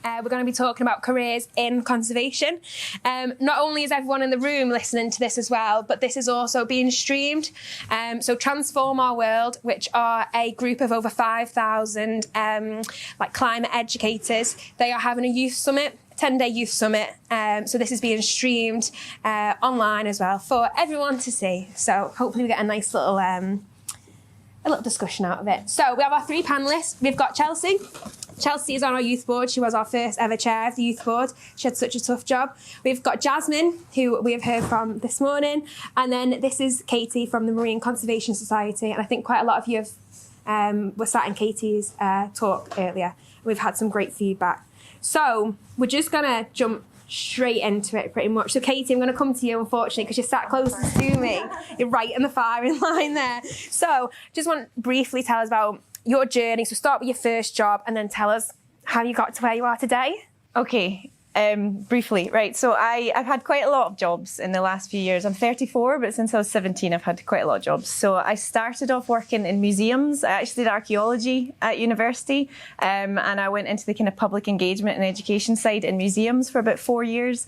We're going to be talking about careers in conservation. Not only is everyone in the room listening to this as well, but this is also being streamed. So Transform Our World, which are a group of over 5,000 like climate educators, they are having a youth summit. 10-day youth summit. So this is being streamed online as well for everyone to see. So hopefully we get a nice little discussion out of it. So we have our three panellists. We've got Chelsie. Chelsie is on our youth board. She was our first ever chair of the youth board. She had such a tough job. We've got Jasmine, who we have heard from this morning. And then this is Katie from the Marine Conservation Society. And I think quite a lot of you were sat in Katie's talk earlier. We've had some great feedback. So we're just going to jump straight into it pretty much. So Katie, I'm going to come to you, unfortunately, because you're sat closest to me. You're right in the firing line there. So just want to briefly tell us about your journey. So start with your first job and then tell us how you got to where you are today. Okay. Briefly, right. So I've had quite a lot of jobs in the last few years. I'm 34, but since I was 17, I've had quite a lot of jobs. So I started off working in museums. I actually did archaeology at university, and I went into the kind of public engagement and education side in museums for about 4 years,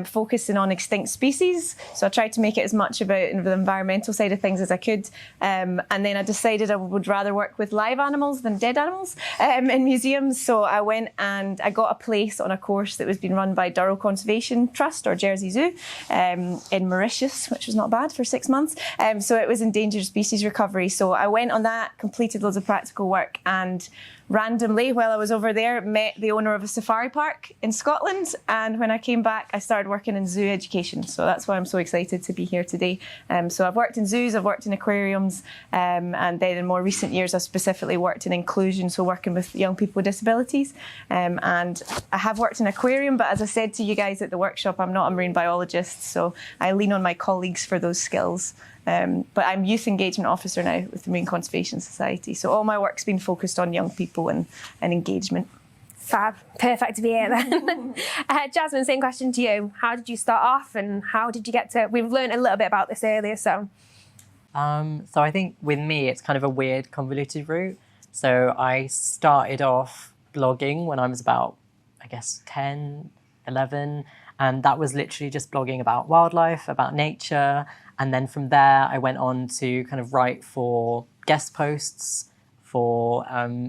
focusing on extinct species. So I tried to make it as much about the environmental side of things as I could. And then I decided I would rather work with live animals than dead animals in museums. So I went and I got a place on a course that was being run by Durrell Conservation Trust, or Jersey Zoo, in Mauritius, which was not bad for 6 months. So it was endangered species recovery. So I went on that, completed loads of practical work, and randomly, while I was over there, met the owner of a safari park in Scotland. And when I came back, I started working in zoo education. So that's why I'm so excited to be here today. So I've worked in zoos, I've worked in aquariums, and then in more recent years, I've specifically worked in inclusion, so working with young people with disabilities. And I have worked in aquarium, but as I said to you guys at the workshop, I'm not a marine biologist, so I lean on my colleagues for those skills. But I'm Youth Engagement Officer now with the Marine Conservation Society. So all my work's been focused on young people and engagement. Fab. Perfect to be here then. Jasmine, same question to you. How did you start off and how did you get to... We've learned a little bit about this earlier, so... So I think with me, it's kind of a weird, convoluted route. So I started off blogging when I was about, I guess, 10, 11. And that was literally just blogging about wildlife, about nature. And then from there, I went on to kind of write for guest posts for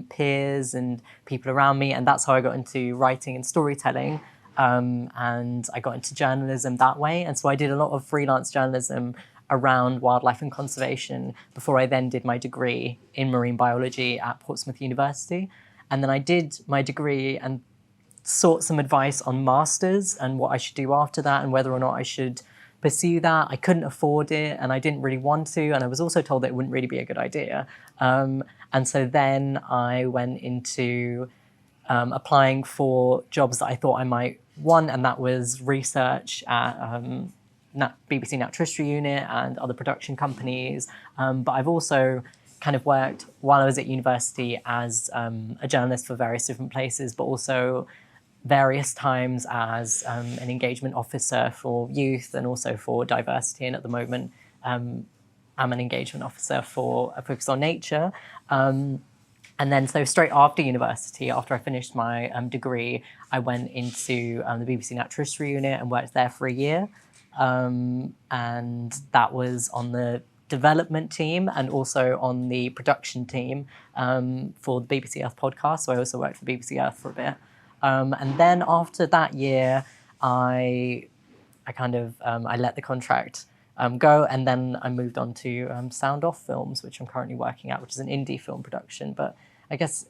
peers and people around me. And that's how I got into writing and storytelling. And I got into journalism that way. And so I did a lot of freelance journalism around wildlife and conservation before I then did my degree in marine biology at Portsmouth University. And then I did my degree and sought some advice on masters and what I should do after that and whether or not I should pursue that. I couldn't afford it and I didn't really want to, and I was also told that it wouldn't really be a good idea. And so then I went into applying for jobs that I thought I might want, and that was research at BBC Natural History Unit and other production companies. But I've also kind of worked while I was at university as a journalist for various different places, but also various times as an engagement officer for youth and also for diversity. And at the moment, I'm an engagement officer for a focus on nature. And then so straight after university, after I finished my degree, I went into the BBC Natural History Unit and worked there for a year. And that was on the development team and also on the production team for the BBC Earth podcast. So I also worked for BBC Earth for a bit. And then after that year, I let the contract go, and then I moved on to Sound Off Films, which I'm currently working at, which is an indie film production. But I guess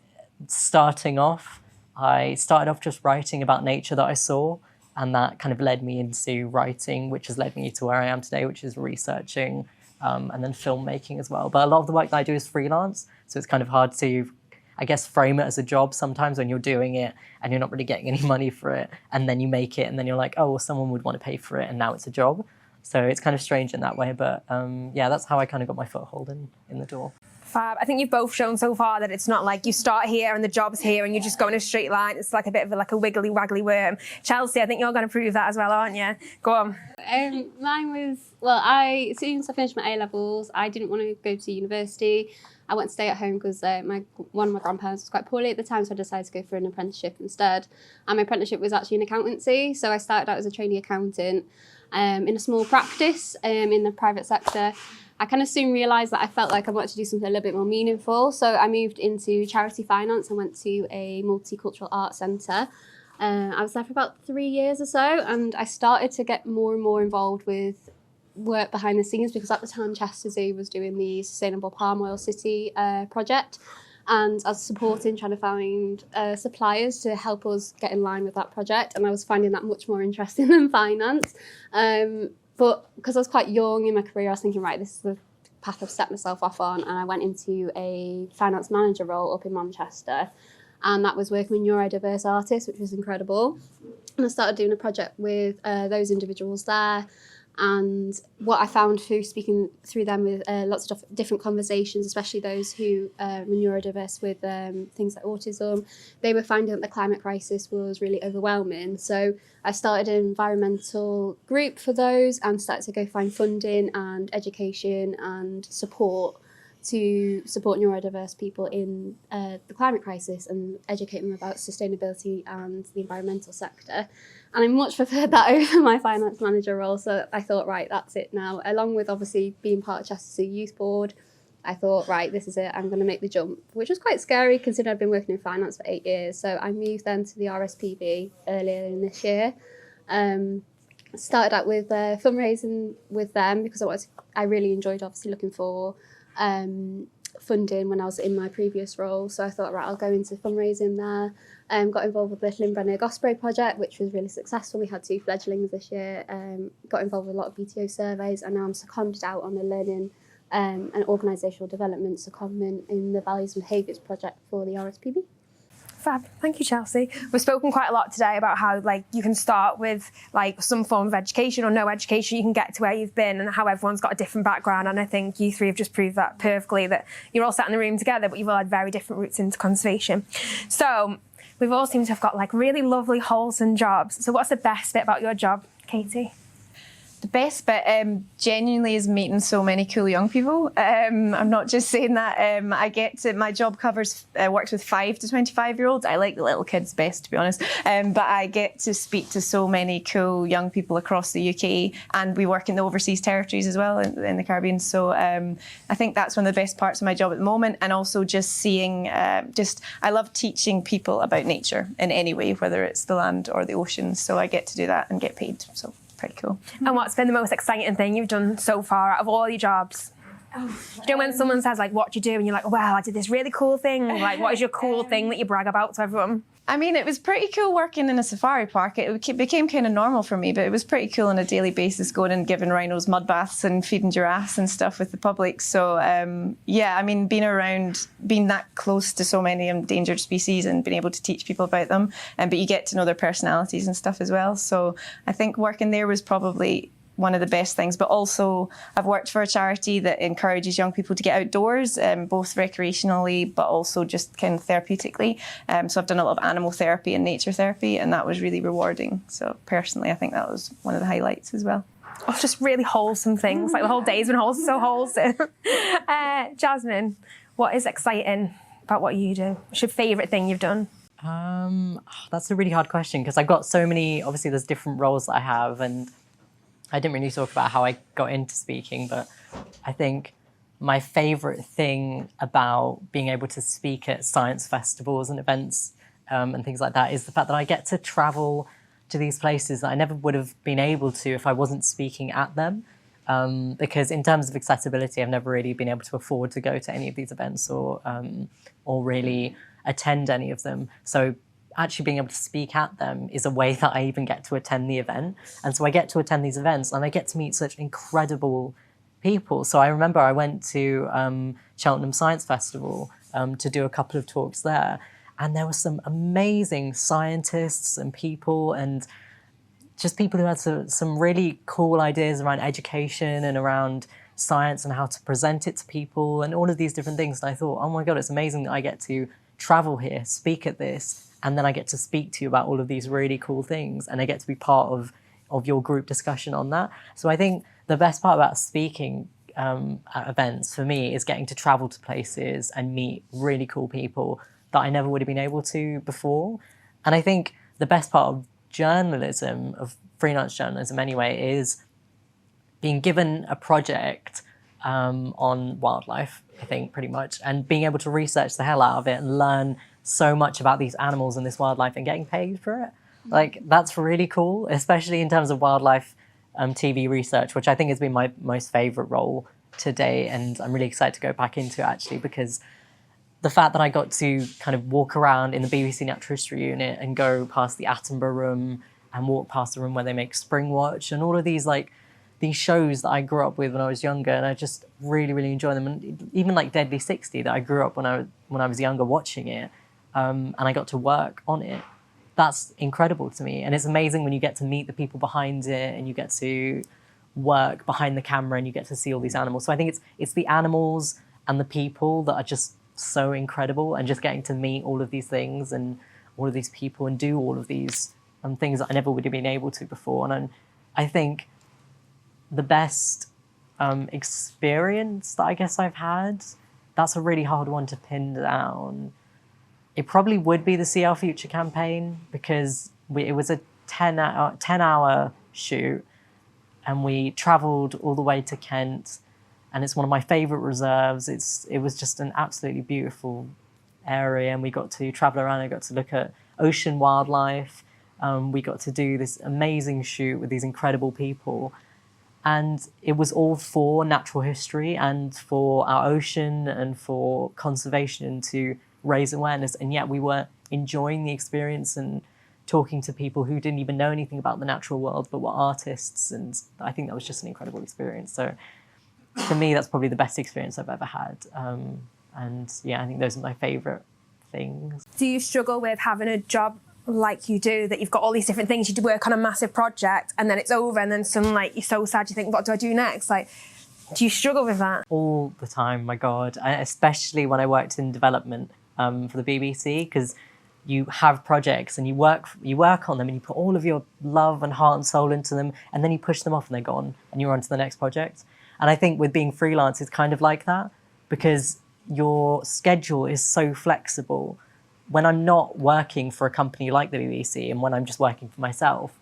starting off, I started off just writing about nature that I saw, and that kind of led me into writing, which has led me to where I am today, which is researching and then filmmaking as well. But a lot of the work that I do is freelance, so it's kind of hard to, I guess, frame it as a job sometimes when you're doing it and you're not really getting any money for it, and then you make it and then you're like, oh, well, someone would want to pay for it, and now it's a job. So it's kind of strange in that way, but yeah, that's how I kind of got my foothold in the door. Fab. I think you've both shown so far that it's not like you start here and the job's here and you just go in a straight line. It's like a bit of a wiggly waggly worm. Chelsie, I think you're going to prove that as well, aren't you? Go on. Mine was, as soon as I finished my A-levels, I didn't want to go to university. I went to stay at home because one of my grandparents was quite poorly at the time, so I decided to go for an apprenticeship instead. And my apprenticeship was actually in accountancy, so I started out as a trainee accountant in a small practice in the private sector. I kind of soon realised that I felt like I wanted to do something a little bit more meaningful, so I moved into charity finance and went to a multicultural arts centre. I was there for about 3 years or so, and I started to get more and more involved with work behind the scenes because at the time Chester Zoo was doing the Sustainable Palm Oil City project, and I was supporting, trying to find suppliers to help us get in line with that project, and I was finding that much more interesting than finance. But because I was quite young in my career, I was thinking, right, this is the path I've set myself off on, and I went into a finance manager role up in Manchester, and that was working with neurodiverse artists, which was incredible. And I started doing a project with those individuals there. And what I found through speaking through them with lots of different conversations, especially those who were neurodiverse with things like autism, they were finding that the climate crisis was really overwhelming. So I started an environmental group for those and started to go find funding and education and support to support neurodiverse people in the climate crisis and educate them about sustainability and the environmental sector. And I much preferred that over my finance manager role. So I thought, right, that's it now. Along with obviously being part of Chester Youth Board, I thought, right, this is it. I'm going to make the jump, which was quite scary considering I've been working in finance for 8 years. So I moved then to the RSPB earlier in this year. Started out with fundraising with them because I really enjoyed obviously looking for funding when I was in my previous role. So I thought, right, I'll go into fundraising there. Got involved with the Lynbrenner Osprey project, which was really successful. We had 2 fledglings this year. Got involved with a lot of BTO surveys, and now I'm seconded out on the learning and organisational development secondment in the Values and Behaviours project for the RSPB. Fab. Thank you, Chelsie. We've spoken quite a lot today about how you can start with some form of education or no education, you can get to where you've been, and how everyone's got a different background. And I think you 3 have just proved that perfectly, that you're all sat in the room together, but you've all had very different routes into conservation. So we've all seemed to have got really lovely, wholesome jobs. So what's the best bit about your job, Katie? The best bit genuinely is meeting so many cool young people. I'm not just saying that. My job works with 5 to 25-year-olds. I like the little kids best, to be honest. But I get to speak to so many cool young people across the UK, and we work in the overseas territories as well in the Caribbean. So I think that's one of the best parts of my job at the moment. And also just seeing, I love teaching people about nature in any way, whether it's the land or the ocean. So I get to do that and get paid. So pretty cool. And what's been the most exciting thing you've done so far out of all your jobs? You know, when someone says what do you do, and you're like, wow, I did this really cool thing. What is your cool thing that you brag about to everyone? I mean, it was pretty cool working in a safari park. It became kind of normal for me, but it was pretty cool on a daily basis, going and giving rhinos mud baths and feeding giraffes and stuff with the public. So, I mean, being that close to so many endangered species and being able to teach people about them, but you get to know their personalities and stuff as well. So I think working there was probably one of the best things. But also I've worked for a charity that encourages young people to get outdoors, both recreationally but also just kind of therapeutically. So I've done a lot of animal therapy and nature therapy, and that was really rewarding. So personally, I think that was one of the highlights as well. Oh, just really wholesome things. The whole day's been so wholesome. Jasmine, what is exciting about what you do? What's your favourite thing you've done? That's a really hard question because I've got so many, obviously there's different roles that I have, and I didn't really talk about how I got into speaking, but I think my favourite thing about being able to speak at science festivals and events and things like that is the fact that I get to travel to these places that I never would have been able to if I wasn't speaking at them. Because in terms of accessibility, I've never really been able to afford to go to any of these events or really attend any of them. So actually being able to speak at them is a way that I even get to attend the event. And so I get to attend these events and I get to meet such incredible people. So I remember I went to Cheltenham Science Festival to do a couple of talks there. And there were some amazing scientists and people, and just people who had some really cool ideas around education and around science and how to present it to people and all of these different things. And I thought, oh my God, it's amazing that I get to travel here, speak at this, and then I get to speak to you about all of these really cool things, and I get to be part of your group discussion on that. So I think the best part about speaking at events for me is getting to travel to places and meet really cool people that I never would have been able to before. And I think the best part of journalism, of freelance journalism anyway, is being given a project on wildlife, I think, pretty much, and being able to research the hell out of it and learn so much about these animals and this wildlife and getting paid for it. Like, that's really cool, especially in terms of wildlife TV research, which I think has been my most favourite role to date. And I'm really excited to go back into it, actually, because the fact that I got to kind of walk around in the BBC Natural History Unit and go past the Attenborough Room and walk past the room where they make Spring Watch and all of these shows that I grew up with when I was younger, and I just really, really enjoy them. And even like Deadly 60 that I grew up when I was younger watching it, and I got to work on it. That's incredible to me. And it's amazing when you get to meet the people behind it and you get to work behind the camera and you get to see all these animals. So I think it's the animals and the people that are just so incredible, and just getting to meet all of these things and all of these people and do all of these things that I never would have been able to before. And I think the best experience that I guess I've had, that's a really hard one to pin down. It probably would be the See Our Future campaign, because it was a 10-hour shoot, and we travelled all the way to Kent, and it's one of my favourite reserves. It was just an absolutely beautiful area, and we got to travel around and got to look at ocean wildlife. We got to do this amazing shoot with these incredible people. And it was all for natural history and for our ocean and for conservation, to raise awareness. And yet we were enjoying the experience and talking to people who didn't even know anything about the natural world but were artists. And I think that was just an incredible experience. So for me, that's probably the best experience I've ever had. And yeah, I think those are my favourite things. Do you struggle with having a job like you do, that you've got all these different things, you do work on a massive project and then it's over, and then suddenly, like, you're so sad, you think, what do I do next? Like, do you struggle with that? All the time, my God. Especially when I worked in development for the BBC, because you have projects and you work on them and you put all of your love and heart and soul into them, and then you push them off and they're gone and you're on to the next project. And I think with being freelance, it's kind of like that, because your schedule is so flexible. When I'm not working for a company like the BBC and when I'm just working for myself,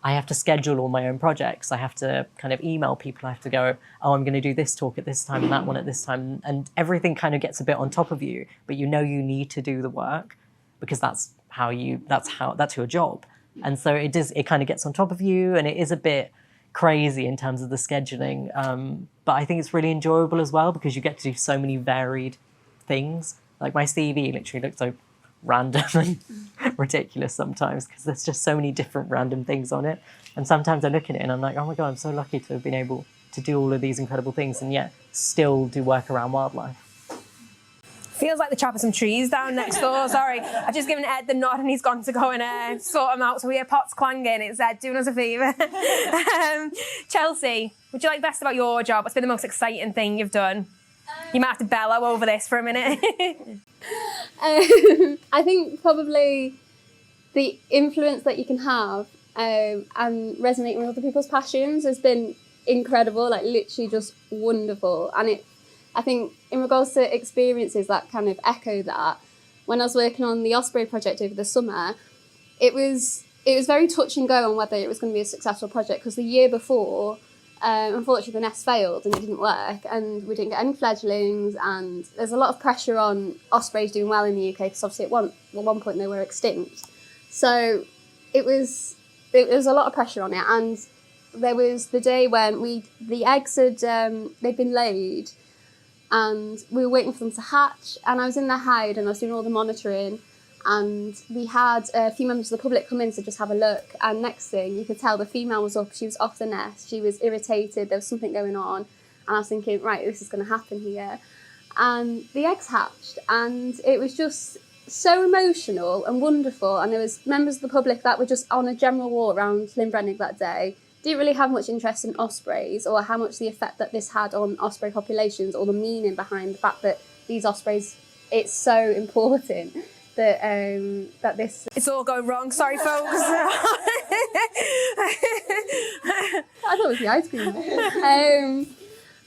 I have to schedule all my own projects. I have to kind of email people. I have to go, oh, I'm going to do this talk at this time and that one at this time. And everything kind of gets a bit on top of you, but you know you need to do the work because that's your job. And so it kind of gets on top of you, and it is a bit crazy in terms of the scheduling. But I think it's really enjoyable as well, because you get to do so many varied things. Like my CV literally looks so random and ridiculous sometimes, because there's just so many different random things on it. And sometimes I look at it and I'm like, oh my God, I'm so lucky to have been able to do all of these incredible things and yet still do work around wildlife. Feels like they're chopping some trees down next door. Sorry, I've just given Ed the nod and he's gone to go and sort them out. So we hear pots clanging. It's Ed doing us a favour. Chelsie, would you like best about your job? What's been the most exciting thing you've done? You might have to bellow over this for a minute. I think probably the influence that you can have and resonating with other people's passions has been incredible, like literally just wonderful. And I think in regards to experiences that kind of echo that, when I was working on the Osprey project over the summer, it was very touch and go on whether it was going to be a successful project, because the year before, unfortunately the nest failed and it didn't work and we didn't get any fledglings, and there's a lot of pressure on ospreys doing well in the UK because obviously at one point they were extinct. So it was a lot of pressure on it, and there was the day when the eggs had they'd been laid and we were waiting for them to hatch, and I was in the hide and I was doing all the monitoring, and we had a few members of the public come in to just have a look, and next thing you could tell the female was up, she was off the nest, she was irritated, there was something going on, and I was thinking, right, this is going to happen here. And the eggs hatched, and it was just so emotional and wonderful, and there was members of the public that were just on a general walk around Llynbrennig that day, didn't really have much interest in ospreys or how much the effect that this had on osprey populations or the meaning behind the fact that these ospreys, it's so important that that this... It's all going wrong. Sorry, folks. I thought it was the ice cream.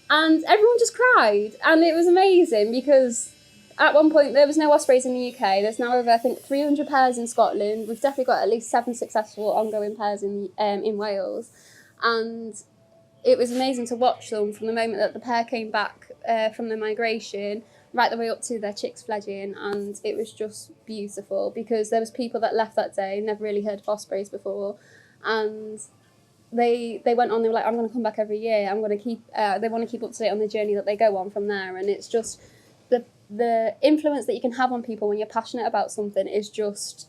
And everyone just cried. And it was amazing because at one point there was no ospreys in the UK. There's now over, I think, 300 pairs in Scotland. We've definitely got at least 7 successful ongoing pairs in Wales. And it was amazing to watch them from the moment that the pair came back from the migration right the way up to their chicks fledging, and it was just beautiful because there was people that left that day, never really heard of ospreys before, and they went on, they were like, I'm going to come back every year, I'm going to keep, they want to keep up to date on the journey that they go on from there, and it's just, the influence that you can have on people when you're passionate about something is just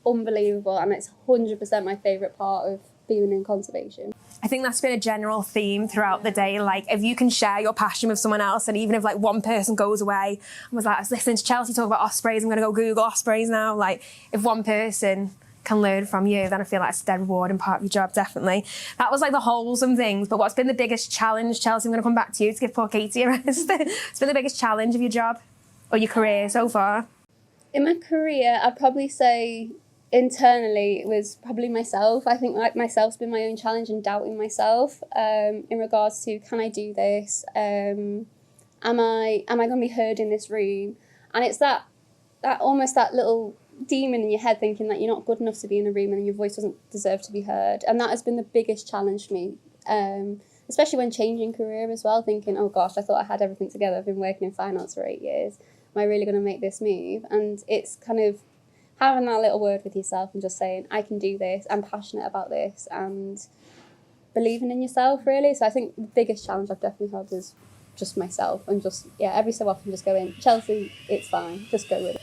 unbelievable, and it's 100% my favourite part of being in conservation. I think that's been a general theme throughout the day. Like, if you can share your passion with someone else, and even if like one person goes away and was like, I was listening to Chelsie talk about ospreys, I'm going to go Google ospreys now. Like, if one person can learn from you, then I feel like it's a dead rewarding part of your job, definitely. That was like the wholesome things. But what's been the biggest challenge, Chelsie? I'm going to come back to you to give poor Katie a rest. It's been the biggest challenge of your job or your career so far? In my career, I'd probably say internally it was probably myself. I think like myself's been my own challenge and doubting myself in regards to, can I do this? Am I going to be heard in this room? And it's that almost that little demon in your head thinking that you're not good enough to be in a room and your voice doesn't deserve to be heard. And that has been the biggest challenge for me, especially when changing career as well, thinking, oh gosh, I thought I had everything together. I've been working in finance for 8 years. Am I really going to make this move? And it's kind of having that little word with yourself and just saying, I can do this, I'm passionate about this, and believing in yourself, really. So I think the biggest challenge I've definitely had is just myself, and just, every so often just going, Chelsie, it's fine, just go with it.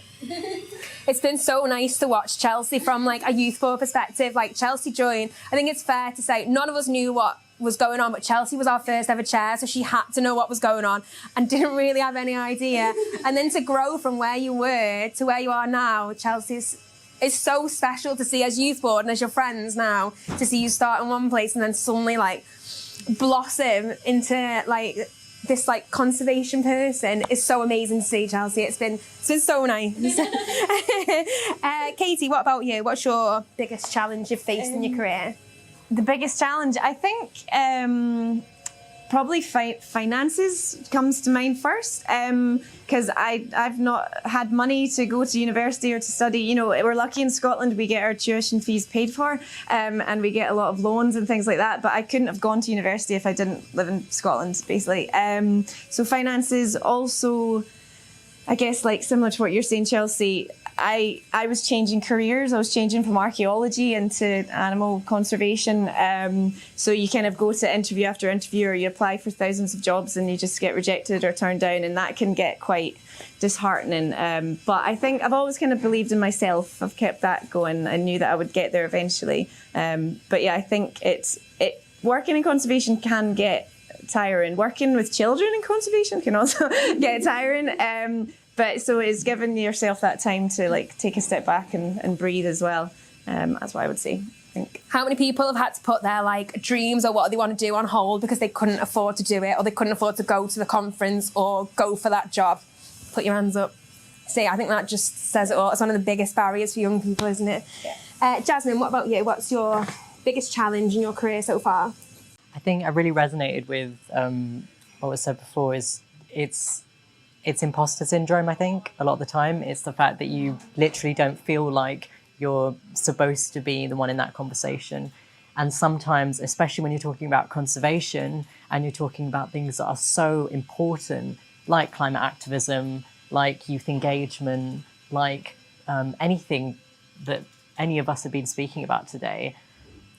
It's been so nice to watch Chelsie from like a youth board perspective. Like, Chelsie joined, I think it's fair to say none of us knew what was going on, but Chelsie was our first ever chair, so she had to know what was going on and didn't really have any idea. And then to grow from where you were to where you are now, Chelsie, it's so special to see as youth board and as your friends now, to see you start in one place and then suddenly like blossom into like this like conservation person is so amazing to see, Chelsie. It's been so nice. Katie, what about you? What's your biggest challenge you've faced in your career? The biggest challenge, I think, probably finances comes to mind first, because I've not had money to go to university or to study. You know, we're lucky in Scotland, we get our tuition fees paid for, and we get a lot of loans and things like that, but I couldn't have gone to university if I didn't live in Scotland, basically. So finances also, I guess, like similar to what you're saying, Chelsie, I was changing careers. I was changing from archaeology into animal conservation. So you kind of go to interview after interview, or you apply for thousands of jobs and you just get rejected or turned down, and that can get quite disheartening. But I think I've always kind of believed in myself. I've kept that going. I knew that I would get there eventually. But yeah, I think working in conservation can get tiring. Working with children in conservation can also get tiring. But so it's giving yourself that time to like take a step back and breathe as well. That's what I would say, I think. How many people have had to put their like dreams or what they want to do on hold because they couldn't afford to do it, or they couldn't afford to go to the conference or go for that job? Put your hands up. See, I think that just says it all. It's one of the biggest barriers for young people, isn't it? Yeah. Jasmine, what about you? What's your biggest challenge in your career so far? I think I really resonated with what was said before. It's imposter syndrome, I think, a lot of the time. It's the fact that you literally don't feel like you're supposed to be the one in that conversation. And sometimes, especially when you're talking about conservation and you're talking about things that are so important, like climate activism, like youth engagement, like anything that any of us have been speaking about today,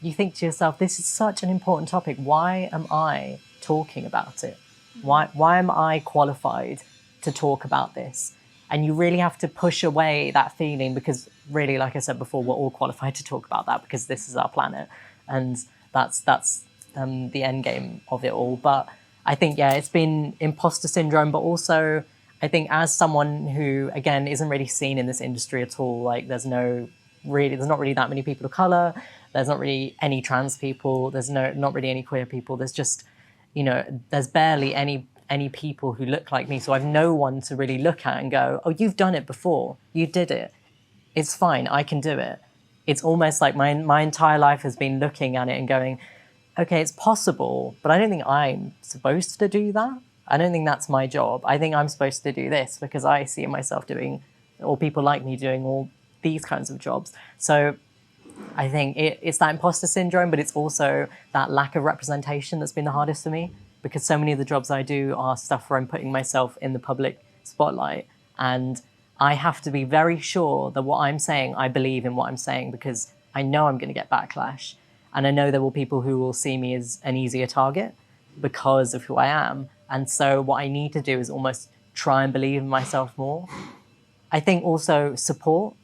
you think to yourself, this is such an important topic. Why am I talking about it? Why am I qualified to talk about this? And you really have to push away that feeling, because really, like I said before, we're all qualified to talk about that because this is our planet, and that's the end game of it all. But I think, it's been imposter syndrome, but also I think as someone who, again, isn't really seen in this industry at all, like there's not really that many people of colour, There's not really any trans people. There's not really any queer people. There's just, there's barely any people who look like me. So I've no one to really look at and go, oh, you've done it before. You did it. It's fine. I can do it. It's almost like my entire life has been looking at it and going, okay, it's possible, but I don't think I'm supposed to do that. I don't think that's my job. I think I'm supposed to do this because I see myself doing, or people like me doing all these kinds of jobs. So I think it's that imposter syndrome, but it's also that lack of representation that's been the hardest for me, because so many of the jobs I do are stuff where I'm putting myself in the public spotlight, and I have to be very sure that what I'm saying, I believe in what I'm saying, because I know I'm going to get backlash. And I know there will be people who will see me as an easier target because of who I am. And so what I need to do is almost try and believe in myself more. I think also support.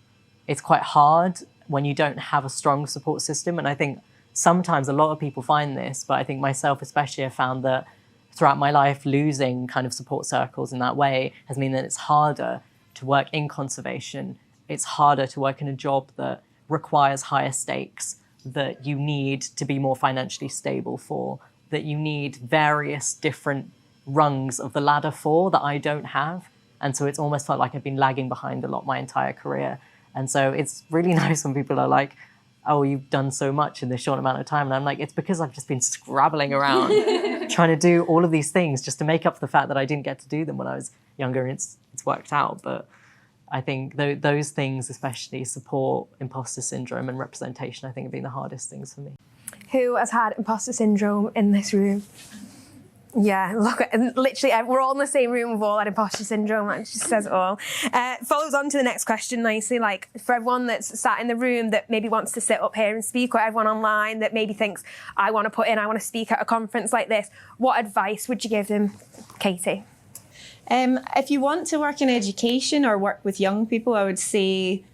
It's quite hard when you don't have a strong support system. And I think sometimes a lot of people find this, but I think myself especially have found that throughout my life, losing kind of support circles in that way has meant that it's harder to work in conservation. It's harder to work in a job that requires higher stakes, that you need to be more financially stable for, that you need various different rungs of the ladder for that I don't have. And so it's almost felt like I've been lagging behind a lot my entire career. And so it's really nice when people are like, oh, you've done so much in this short amount of time. And I'm like, it's because I've just been scrabbling around trying to do all of these things just to make up for the fact that I didn't get to do them when I was younger. And it's worked out. But I think those things, especially support, imposter syndrome and representation, I think have been the hardest things for me. Who has had imposter syndrome in this room? Yeah, look, literally, we're all in the same room. We've all had imposter syndrome. That just says it all. Follows on to the next question nicely. Like, for everyone that's sat in the room that maybe wants to sit up here and speak, or everyone online that maybe thinks, I want to speak at a conference like this, what advice would you give them, Katie? If you want to work in education or work with young people, I would say,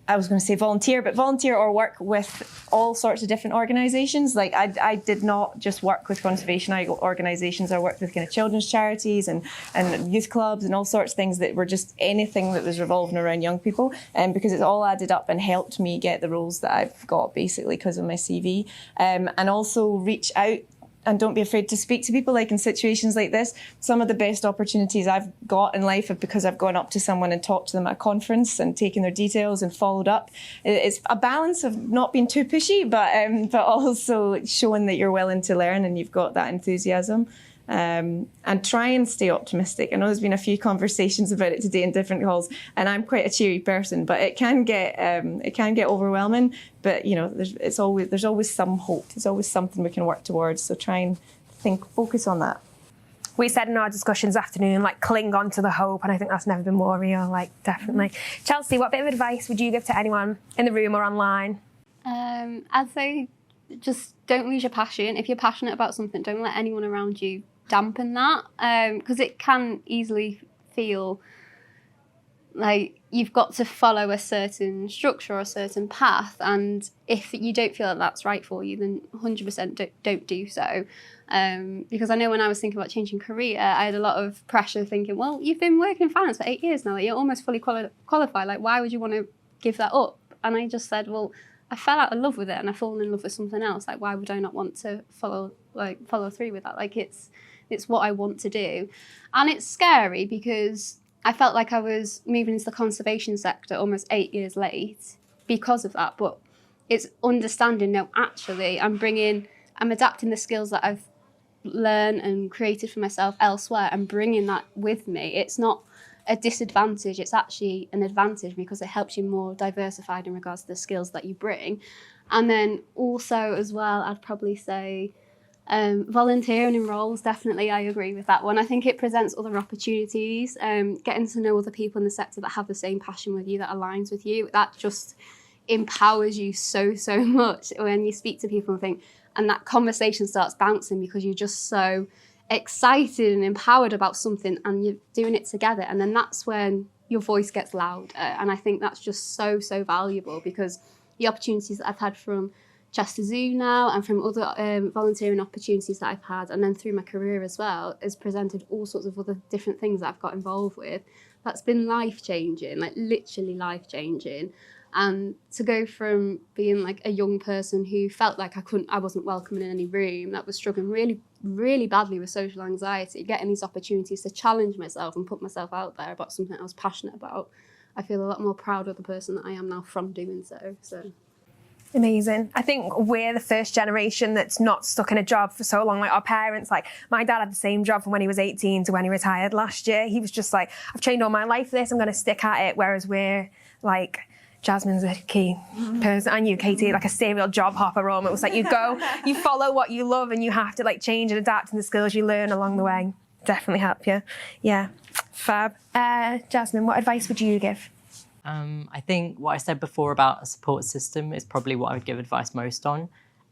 I was going to say volunteer or work with all sorts of different organisations. Like I did not just work with conservation organisations. I worked with kind of children's charities and youth clubs and all sorts of things that were just anything that was revolving around young people. Because it's all added up and helped me get the roles that I've got basically because of my CV. And also reach out. And don't be afraid to speak to people. Like in situations like this, some of the best opportunities I've got in life are because I've gone up to someone and talked to them at a conference and taken their details and followed up. It's a balance of not being too pushy, but also showing that you're willing to learn and you've got that enthusiasm. And try and stay optimistic. I know there's been a few conversations about it today in different calls, and I'm quite a cheery person, but it can get overwhelming. But there's always some hope. There's always something we can work towards. So try and focus on that. We said in our discussions this afternoon, like, cling on to the hope, and I think that's never been more real. Like, definitely. Chelsie, what bit of advice would you give to anyone in the room or online? I'd say just don't lose your passion. If you're passionate about something, don't let anyone around you dampen that, because it can easily feel like you've got to follow a certain structure or a certain path, and if you don't feel that that's right for you, then 100% don't do so. Because I know when I was thinking about changing career, I had a lot of pressure thinking, well, you've been working in finance for 8 years now, like, you're almost fully qualified, like why would you want to give that up? And I just said, well, I fell out of love with it and I've fallen in love with something else, like why would I not want to follow through with that? Like it's what I want to do. And it's scary because I felt like I was moving into the conservation sector almost 8 years late because of that. But it's understanding, no, actually, I'm adapting the skills that I've learned and created for myself elsewhere and bringing that with me. It's not a disadvantage, it's actually an advantage because it helps you more diversified in regards to the skills that you bring. And then also as well, I'd probably say volunteering in roles, definitely, I agree with that one. I think it presents other opportunities, getting to know other people in the sector that have the same passion with you, that aligns with you, that just empowers you so much when you speak to people and that conversation starts bouncing because you're just so excited and empowered about something and you're doing it together, and then that's when your voice gets loud, and I think that's just so valuable because the opportunities that I've had from Chester Zoo now and from other volunteering opportunities that I've had, and then through my career as well, has presented all sorts of other different things that I've got involved with. That's been life-changing, like literally life-changing. And to go from being like a young person who felt like I wasn't welcome in any room, that was struggling really, really badly with social anxiety, getting these opportunities to challenge myself and put myself out there about something I was passionate about, I feel a lot more proud of the person that I am now from doing so. Amazing. I think we're the first generation that's not stuck in a job for so long. Like our parents, like my dad had the same job from when he was 18 to when he retired last year. He was just like, I've trained all my life for this, I'm going to stick at it. Whereas we're like, Jasmine's a key person, and you, Katie, like a serial job hopper. It was like you go, you follow what you love, and you have to like change and adapt to the skills you learn along the way. Definitely help you. Yeah, fab. Jasmine, what advice would you give? I think what I said before about a support system is probably what I would give advice most on.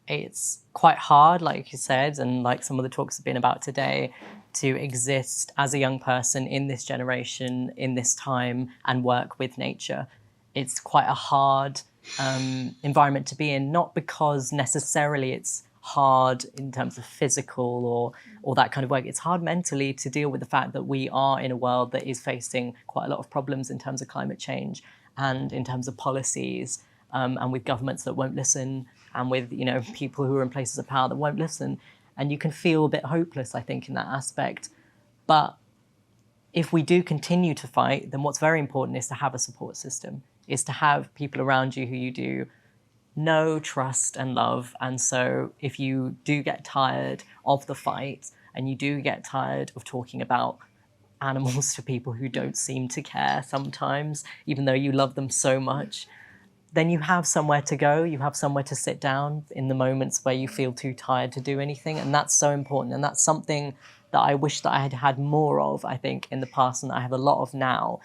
It's quite hard, like you said, and like some of the talks have been about today, to exist as a young person in this generation, in this time, and work with nature. It's quite a hard environment to be in, not because necessarily it's hard in terms of physical or that kind of work. It's hard mentally to deal with the fact that we are in a world that is facing quite a lot of problems in terms of climate change and in terms of policies, and with governments that won't listen, and with people who are in places of power that won't listen. And you can feel a bit hopeless, I think, in that aspect. But if we do continue to fight, then what's very important is to have a support system, is to have people around you who you do know, trust and love. And so if you do get tired of the fight and you do get tired of talking about animals to people who don't seem to care sometimes, even though you love them so much, then you have somewhere to go, you have somewhere to sit down in the moments where you feel too tired to do anything. And that's so important. And that's something that I wish that I had had more of, I think, in the past, and that I have a lot of now,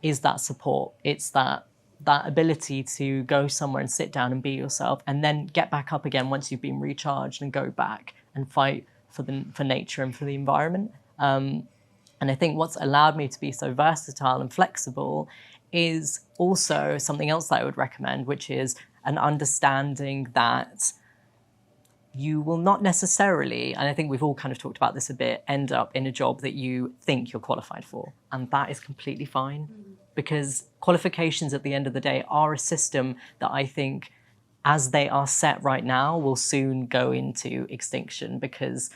is that support. It's that ability to go somewhere and sit down and be yourself, and then get back up again once you've been recharged and go back and fight for nature and for the environment. And I think what's allowed me to be so versatile and flexible is also something else that I would recommend, which is an understanding that you will not necessarily, and I think we've all kind of talked about this a bit, end up in a job that you think you're qualified for. And that is completely fine, because qualifications at the end of the day are a system that I think, as they are set right now, will soon go into extinction, because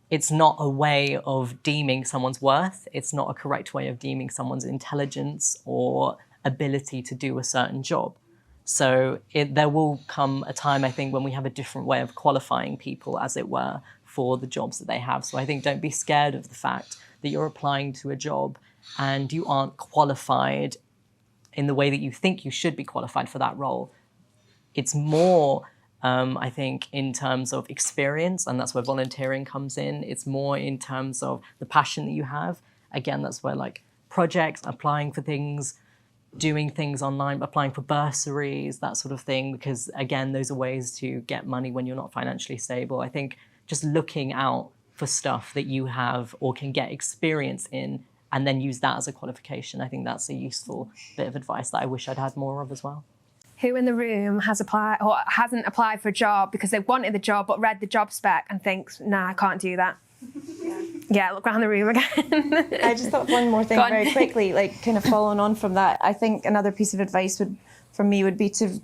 it's not a way of deeming someone's worth. It's not a correct way of deeming someone's intelligence or ability to do a certain job. So there will come a time, I think, when we have a different way of qualifying people, as it were, for the jobs that they have. So I think don't be scared of the fact that you're applying to a job and you aren't qualified in the way that you think you should be qualified for that role. It's more, I think, in terms of experience, and that's where volunteering comes in. It's more in terms of the passion that you have. Again, that's where like projects, applying for things, doing things online, applying for bursaries, that sort of thing, because again, those are ways to get money when you're not financially stable. I think just looking out for stuff that you have or can get experience in and then use that as a qualification, I think that's a useful bit of advice that I wish I'd had more of as well. Who in the room has applied or hasn't applied for a job because they wanted the job but read the job spec and thinks, nah, I can't do that? Yeah, look around the room again. I just thought one more thing very quickly, like kind of following on from that. I think another piece of advice from me would be to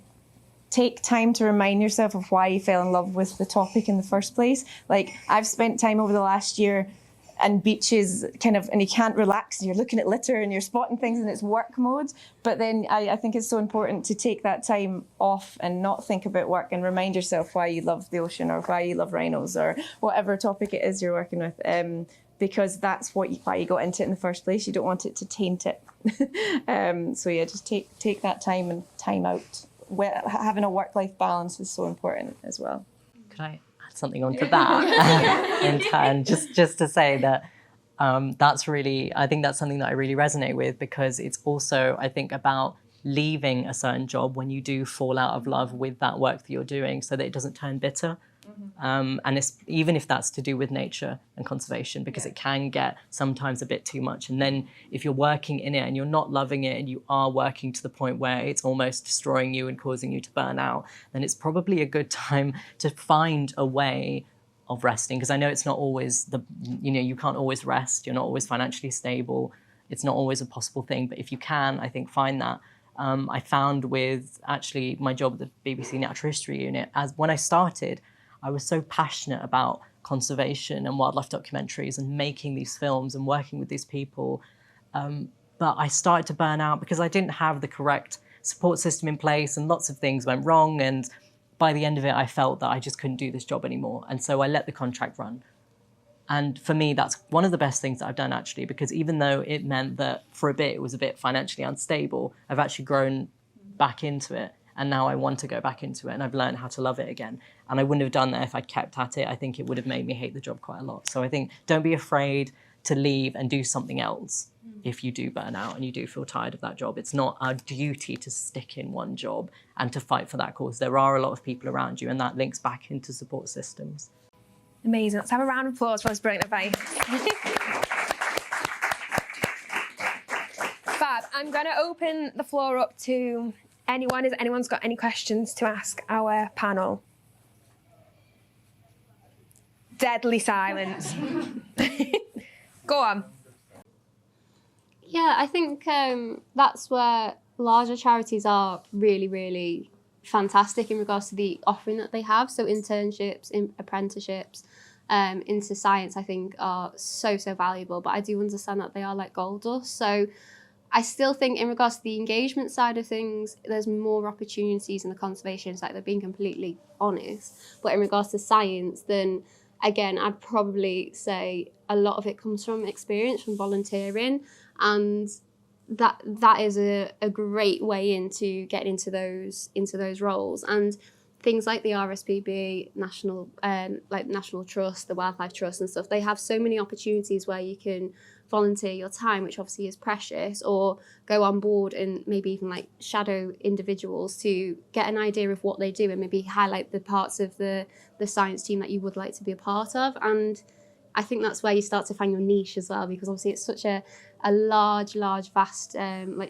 take time to remind yourself of why you fell in love with the topic in the first place. Like, I've spent time over the last year and beaches kind of, and you can't relax and you're looking at litter and you're spotting things and it's work mode. But then I think it's so important to take that time off and not think about work and remind yourself why you love the ocean or why you love rhinos or whatever topic it is you're working with. Because that's why you got into it in the first place. You don't want it to taint it. So yeah, just take that time and time out. Having a work-life balance is so important as well. Could I add something onto that in turn? Just to say that that's really, I think that's something that I really resonate with, because it's also, I think, about leaving a certain job when you do fall out of love with that work that you're doing, so that it doesn't turn bitter. And it's, even if that's to do with nature and conservation, because it can get sometimes a bit too much. And then if you're working in it and you're not loving it and you are working to the point where it's almost destroying you and causing you to burn out, then it's probably a good time to find a way of resting. Because I know it's not always you can't always rest. You're not always financially stable. It's not always a possible thing. But if you can, I think, find that I found with actually my job at the BBC Natural History Unit, as when I started, I was so passionate about conservation and wildlife documentaries and making these films and working with these people. But I started to burn out because I didn't have the correct support system in place and lots of things went wrong. And by the end of it, I felt that I just couldn't do this job anymore. And so I let the contract run. And for me, that's one of the best things that I've done, actually, because even though it meant that for a bit it was a bit financially unstable, I've actually grown back into it. And now I want to go back into it, and I've learned how to love it again. And I wouldn't have done that if I'd kept at it. I think it would have made me hate the job quite a lot. So I think don't be afraid to leave and do something else if you do burn out and you do feel tired of that job. It's not our duty to stick in one job and to fight for that cause. There are a lot of people around you, and that links back into support systems. Amazing. Let's have a round of applause for this brilliant advice. Fab. I'm going to open the floor up to anyone. Has anyone's got any questions to ask our panel? Deadly silence. Go on. Yeah, I think that's where larger charities are really, really fantastic in regards to the offering that they have. So internships, apprenticeships into science, I think are so valuable. But I do understand that they are like gold dust. So I still think in regards to the engagement side of things, there's more opportunities in the conservation side. They're being completely honest. But in regards to science, then again, I'd probably say a lot of it comes from experience, from volunteering, and that is a great way into getting into those roles. And things like the RSPB, National Trust, the Wildlife Trust and stuff, they have so many opportunities where you can volunteer your time, which obviously is precious, or go on board and maybe even like shadow individuals to get an idea of what they do and maybe highlight the parts of the science team that you would like to be a part of. And I think that's where you start to find your niche as well, because obviously it's such a large, vast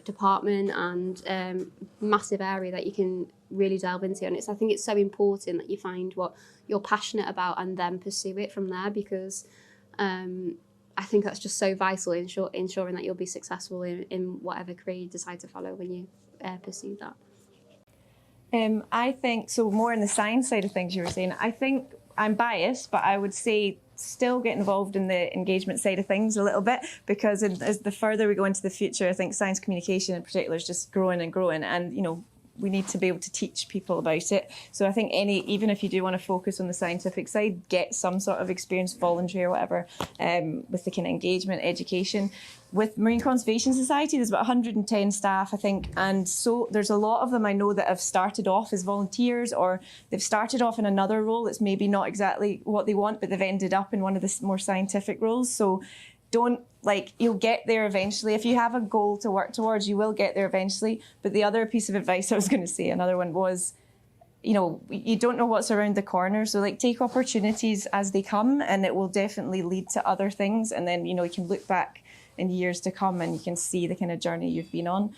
department and massive area that you can really delve into. And I think it's so important that you find what you're passionate about and then pursue it from there, because I think that's just so vital in ensuring that you'll be successful in whatever career you decide to follow when you pursue that. I think, so more in the science side of things you were saying, I think I'm biased, but I would say still get involved in the engagement side of things a little bit, because as the further we go into the future, I think science communication in particular is just growing and growing, and we need to be able to teach people about it. So I think even if you do want to focus on the scientific side, get some sort of experience, voluntary or whatever, with the kind of engagement, education. With Marine Conservation Society, there's about 110 staff, I think, and so there's a lot of them I know that have started off as volunteers, or they've started off in another role that's maybe not exactly what they want, but they've ended up in one of the more scientific roles. So you'll get there eventually. If you have a goal to work towards, you will get there eventually. But the other piece of advice I was going to say, another one was, you don't know what's around the corner. So take opportunities as they come, and it will definitely lead to other things. And then, you can look back in years to come and you can see the kind of journey you've been on.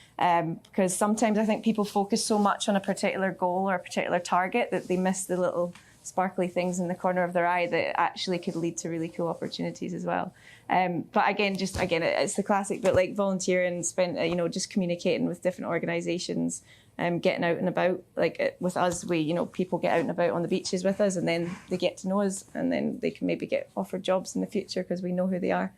Because sometimes I think people focus so much on a particular goal or a particular target that they miss the little sparkly things in the corner of their eye that actually could lead to really cool opportunities as well. But again, it's the classic, but volunteering, just communicating with different organisations, getting out and about. With us, people get out and about on the beaches with us, and then they get to know us, and then they can maybe get offered jobs in the future because we know who they are.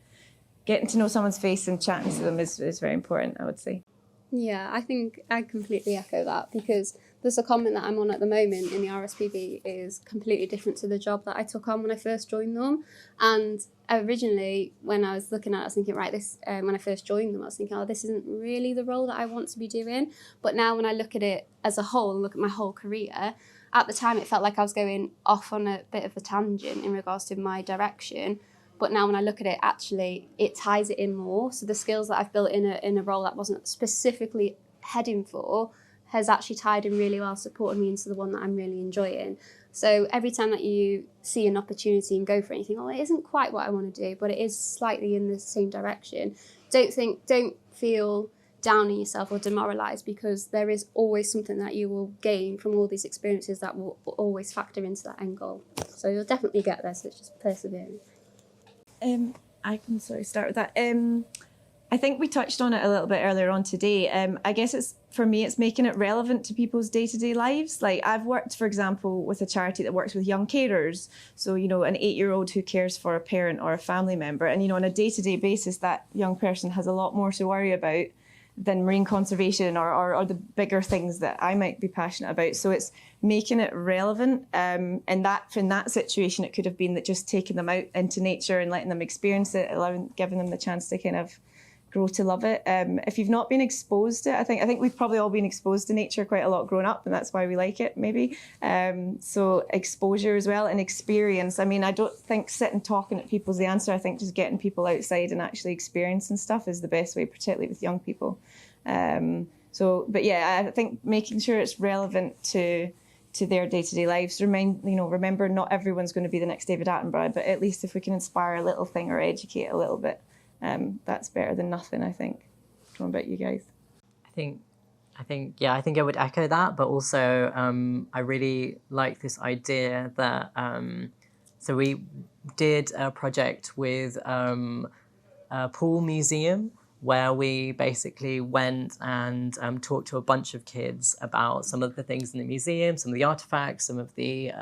Getting to know someone's face and chatting to them is very important, I would say. Yeah, I think I completely echo that, because the secondment that I'm on at the moment in the RSPB is completely different to the job that I took on when I first joined them. And originally, when I was looking at it, I was thinking, when I first joined them, I was thinking, this isn't really the role that I want to be doing. But now when I look at it as a whole and look at my whole career, at the time it felt like I was going off on a bit of a tangent in regards to my direction. But now when I look at it, actually, it ties it in more. So the skills that I've built in a role that wasn't specifically heading for has actually tied in really well, supported me into the one that I'm really enjoying. So every time that you see an opportunity and go for it, you think, it isn't quite what I want to do, but it is slightly in the same direction. Don't feel down on yourself or demoralised, because there is always something that you will gain from all these experiences that will always factor into that end goal. So you'll definitely get there, so it's just persevering. I can start with that. I think we touched on it a little bit earlier on today. I guess for me, it's making it relevant to people's day-to-day lives. Like I've worked, for example, with a charity that works with young carers. So, an 8-year-old who cares for a parent or a family member. And, on a day-to-day basis, that young person has a lot more to worry about than marine conservation or the bigger things that I might be passionate about. So it's making it relevant. And that in that situation, it could have been that just taking them out into nature and letting them experience it, giving them the chance to kind of grow to love it. If you've not been exposed to it, I think we've probably all been exposed to nature quite a lot growing up, and that's why we like it, maybe. So exposure as well and experience. I mean, I don't think sitting talking at people's the answer. I think just getting people outside and actually experiencing stuff is the best way, particularly with young people. But yeah, I think making sure it's relevant to their day-to-day lives. Remember, not everyone's going to be the next David Attenborough, but at least if we can inspire a little thing or educate a little bit, that's better than nothing, I think. What about you guys? I think I would echo that, but also I really like this idea that so we did a project with a pool museum where we basically went and talked to a bunch of kids about some of the things in the museum, some of the artifacts, some of the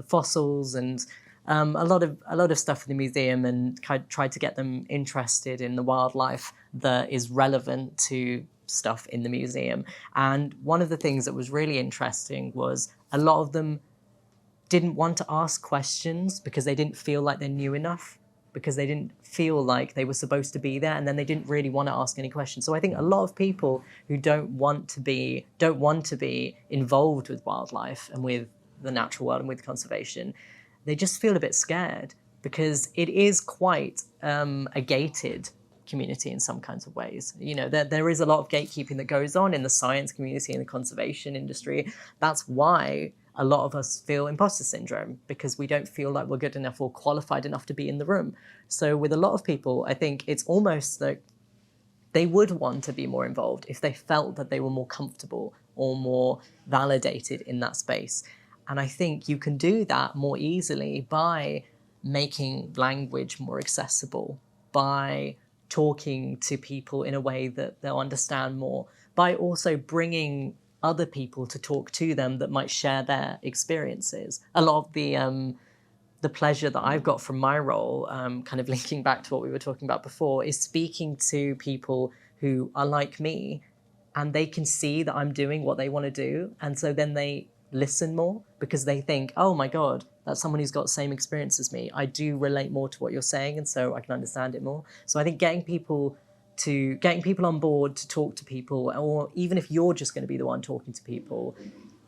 fossils, and a lot of stuff in the museum, and tried to get them interested in the wildlife that is relevant to stuff in the museum. And one of the things that was really interesting was a lot of them didn't want to ask questions because they didn't feel like they knew enough, because they didn't feel like they were supposed to be there, and then they didn't really want to ask any questions. So I think a lot of people who don't want to be involved with wildlife and with the natural world and with conservation, they just feel a bit scared because it is quite a gated community in some kinds of ways. There is a lot of gatekeeping that goes on in the science community and the conservation industry. That's why a lot of us feel imposter syndrome, because we don't feel like we're good enough or qualified enough to be in the room. So with a lot of people, I think it's almost like they would want to be more involved if they felt that they were more comfortable or more validated in that space. And I think you can do that more easily by making language more accessible, by talking to people in a way that they'll understand more, by also bringing other people to talk to them that might share their experiences. A lot of the pleasure that I've got from my role, kind of linking back to what we were talking about before, is speaking to people who are like me, and they can see that I'm doing what they want to do. And so then they listen more because they think, oh my God, that's someone who's got the same experience as me. I do relate more to what you're saying, and so I can understand it more. So I think getting people on board to talk to people, or even if you're just going to be the one talking to people,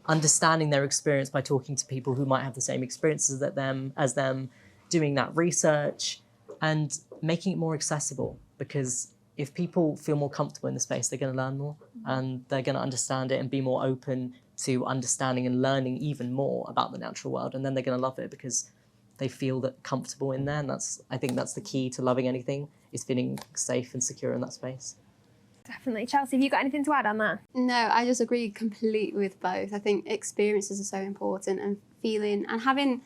understanding their experience by talking to people who might have the same experiences as them, doing that research and making it more accessible. Because if people feel more comfortable in the space, they're going to learn more, and they're going to understand it and be more open to understanding and learning even more about the natural world. And then they're going to love it because they feel that comfortable in there. And I think that's the key to loving anything, is feeling safe and secure in that space. Definitely. Chelsie, have you got anything to add on that? No, I just agree completely with both. I think experiences are so important, and feeling and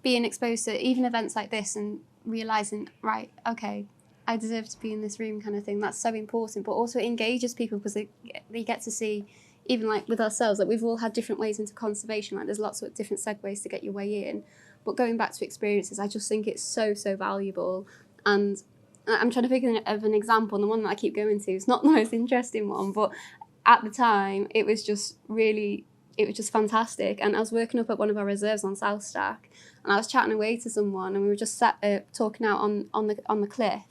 being exposed to even events like this and realising, right, okay, I deserve to be in this room kind of thing. That's so important, but also it engages people because they get to see, even like with ourselves, like we've all had different ways into conservation. Like there's lots of different segues to get your way in. But going back to experiences, I just think it's so, so valuable. And I'm trying to think of an example, and the one that I keep going to is not the most interesting one, but at the time it was just fantastic. And I was working up at one of our reserves on South Stack, and I was chatting away to someone, and we were just sat talking out on the cliff.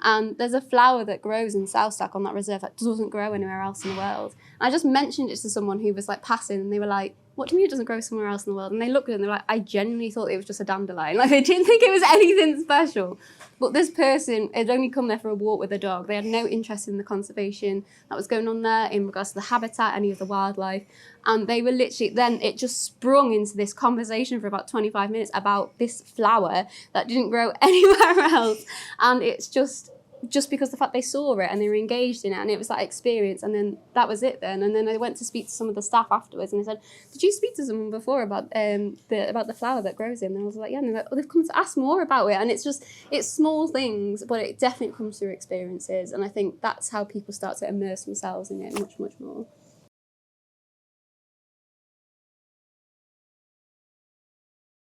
And there's a flower that grows in South Stack on that reserve that doesn't grow anywhere else in the world. And I just mentioned it to someone who was like passing, and they were like, what do you mean it doesn't grow somewhere else in the world? And they looked at it and they were like, I genuinely thought it was just a dandelion. Like they didn't think it was anything special. But this person had only come there for a walk with a dog. They had no interest in the conservation that was going on there in regards to the habitat, any of the wildlife. And they were literally, then it just sprung into this conversation for about 25 minutes about this flower that didn't grow anywhere else. And it's just, just because the fact they saw it and they were engaged in it, and it was that experience, and then that was it then. And then I went to speak to some of the staff afterwards, and they said, did you speak to someone before about the flower that grows in? And I was like, yeah. And they're like, oh, they've come to ask more about it. And it's small things, but it definitely comes through experiences, and I think that's how people start to immerse themselves in it much, much more.